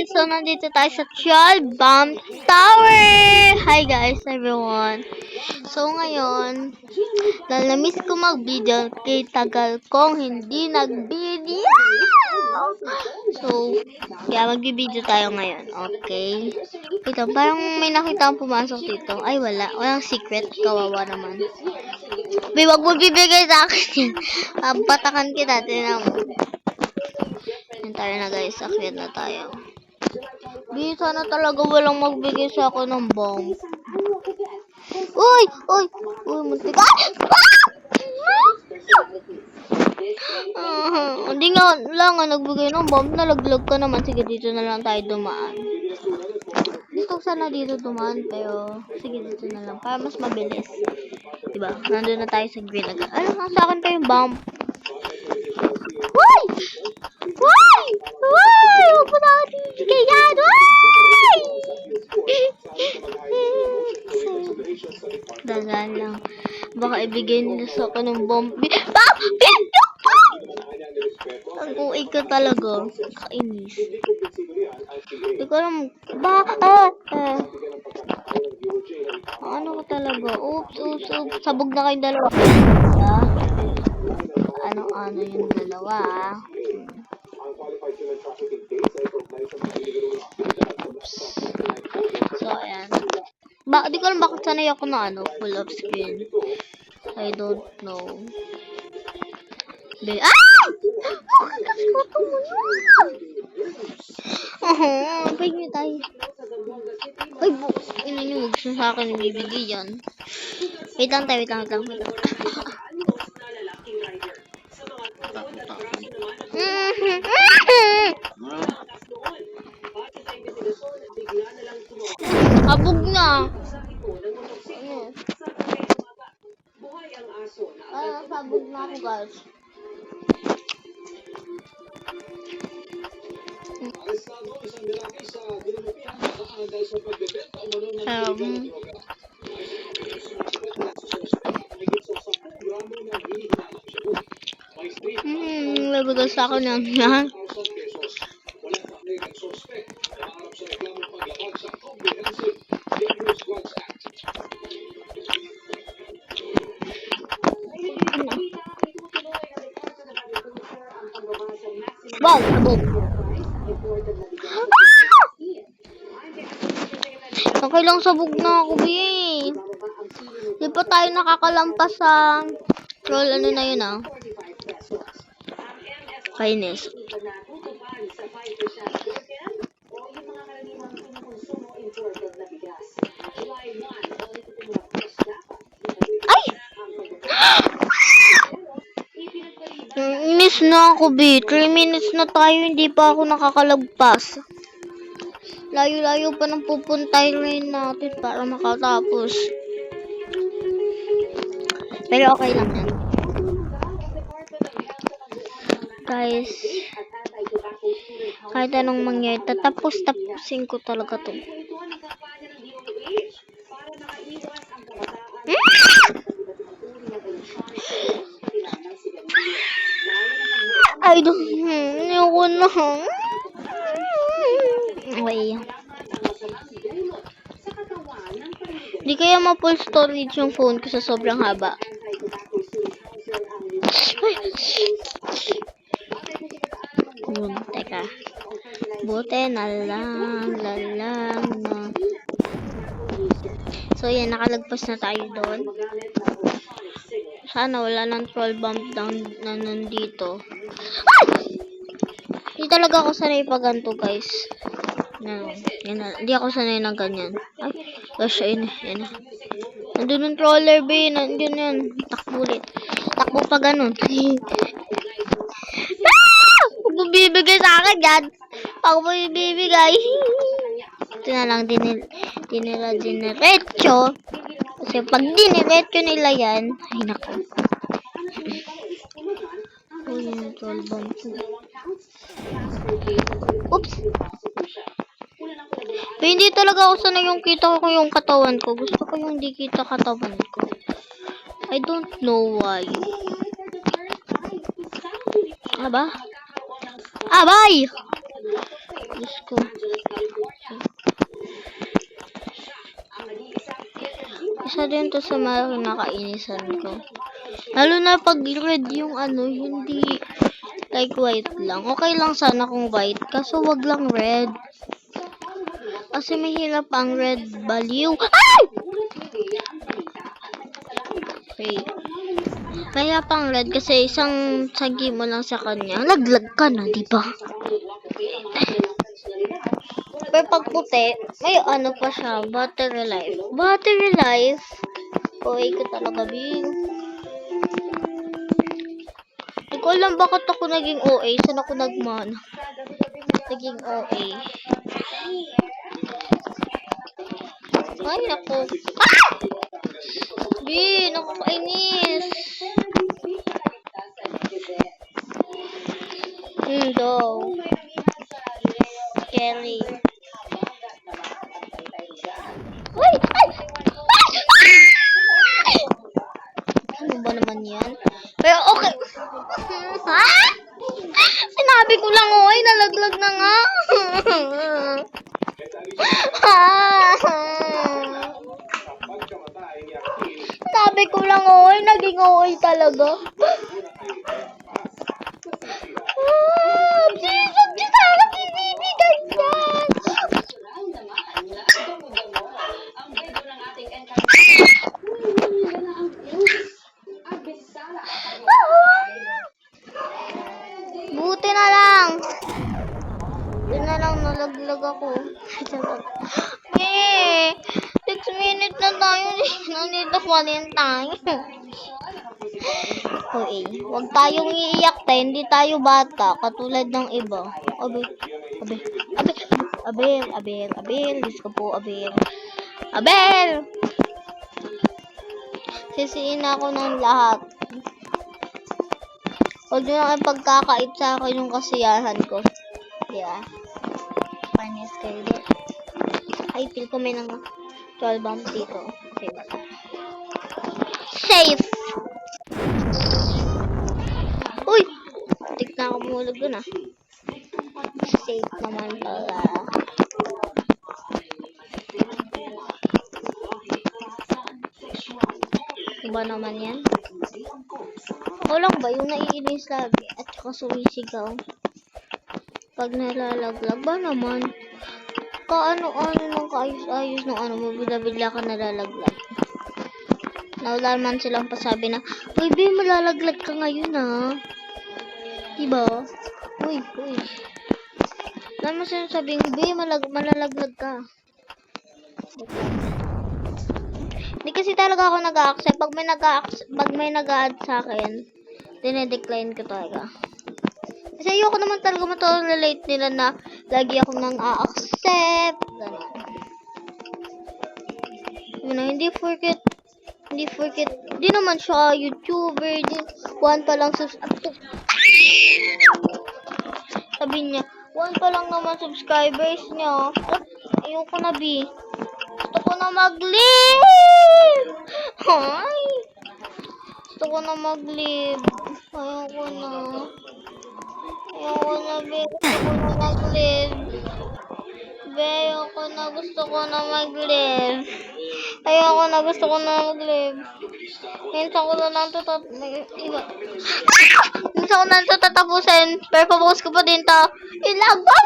guys! So, nandito tayo sa Troll Bomb Tower! Hi guys, everyone! So, ngayon, dahil na-miss ko mag-video, kay tagal kong hindi nag-video! So, kaya mag-video tayo ngayon, okay? Ito, parang may nakita akong pumasok dito. Ay, wala. Walang secret. Kawawa naman. Bay, wag mo bibigay sa akin. Patakan kita. Tinan mo. Yan tayo na guys. Akyat na tayo. Bay, sana talaga walang magbigay sa akin ng bomb. Uy! Uy! Uy, muntik. Hindi nga lang nagbigay ng bomb. Nalaglag ka naman. Sige, dito na lang tayo dumaan. Gusto ko sana dito dumaan, pero sige, dito na lang. Para mas mabilis. Diba? Nandun na tayo sa green agad. Ano nga sa akin kayong bomb? Why? Why? Why? Huwag mo na ako titigay yan. Why? Dagan lang. Baka ibigay nila sa akin ng bomb. Bam! Pindok! Ang uig ka talaga. Kainis. Hindi ko alam. Ano ko talaga? Oops. Sabog na kayong dalawa. Ano yung dalawa? Oops. So, ayan. Di ko alam bakit sanay ako na full of screen. I don't know. Pwede nyo tayo. Ay, huwag siya sa akin bibigay yan. Wait lang. Abog na. Sabog na ako guys. Labagal sa akin yan. Wow, sabog. Okay lang, sabog na ako, eh. Di pa tayo nakakalampas sa troll, ano na yun, Kainis. Ay! Miss na ako, B. 3 minutes na tayo, hindi pa ako nakakalagpas. Layo-layo pa ng pupuntahin natin para makatapos. Pero okay lang yan. Guys, kahit anong mangyari, tapusin ko talaga to. I don't know. Wait. Di kaya ma-full storage yung phone ko sa sobrang haba. Teka. Buti na lang na. So, yan. Nakalagpas na tayo doon. Sana wala ng troll bomb down na nandito. Ay! Hindi talaga ako sanay pag ganito, guys. Hindi ako sanay ng ganyan. Ay, gosh, yan. Nandun yung troller, B. Nandun yun. Takbo ulit. Takbo pa ganun. Huwag mo bibigay sa akin yan. Huwag mo bibigay. Ito na lang diniretso. Kasi pag diniretso nila yan, ay nako. Oh, yun, troll bomb. Oops. Pero hindi talaga ako sanay yung kita ko yung katawan ko. Gusto ko yung di kita katawan ko. I don't know why. Aba? Abay! Diyos ko. Isa din to sa mga nakainisan ko. Lalo na pag red yung ano, hindi like white lang. Okay lang sana kung white, kaso wag lang red. Kasi mahirap ang red baliw. Ay! Okay. Mahirap ang red kasi isang sagi mo lang sa kanya. Laglag ka na, di ba? Pero pag puti, may ano pa siya, battery life. Battery life? Okay ko talaga, Bing. Hindi ko alam bakit ako naging OA. Saan ako nagmana? Naging OA. Ay, naku. Ah! Bing, nakakainis. Daw. Scary. Uy! Ay! Ay! Ano ba naman yan? Pero okay. Ha? Sinabi ko lang, oy, nalaglag na nga. Sabi ko lang, oy, naging oy talaga. Jesus, di sana binibigay yan. Buti na lang. Buti na lang nalaglag ako. 6 minutes na tayo. Nandito pa rin tayo. Okay. Huwag tayong iiyak tayo. Hindi tayo bata. Katulad ng iba. Abel. Diyos ko po, Abel. Abel! Sisiin ako ng lahat. Huwag nyo na kayo pagkakait sa akin yung kasiyahan ko. Yeah. Panis kayo doon. Ay, feel ko may nang 12 bombs dito. Okay. Safe! Uy! Tik na ako mahulog dun ah. Safe naman pala. Iba naman yan. Ako lang ba yung naiinis lagi at saka sumisigaw? Pag nalalaglag ba naman? Kaano-ano nang kaayos-ayos ng ano mo, bigla-bigla ka nalalaglag. Nawala man silang pasabi na, uy, be, malalaglag ka ngayon ah. Diba? Uy. Wala mo sinasabing, be, malalaglag ka. Hindi kasi talaga ako nag-a-accept. Pag may nag-a-add sa akin, dinedecline ko talaga. Kasi ayoko naman talaga matolerate nila na lagi ako nang a-accept. Hindi forget. Hindi naman siya YouTuber. One pa lang sabi niya, one pa lang naman subscribers niya. Ayoko na, B. Gusto ko na mag-live. Hi. Gusto ko na mag-live. Ayoko na, be. Gusto ko na mag-live. Be, gusto ko na mag-live. Gusto ko na mag-live. Minsan ko na lang tatapusin. Pero pabukas ko pa din to. Ilag ba?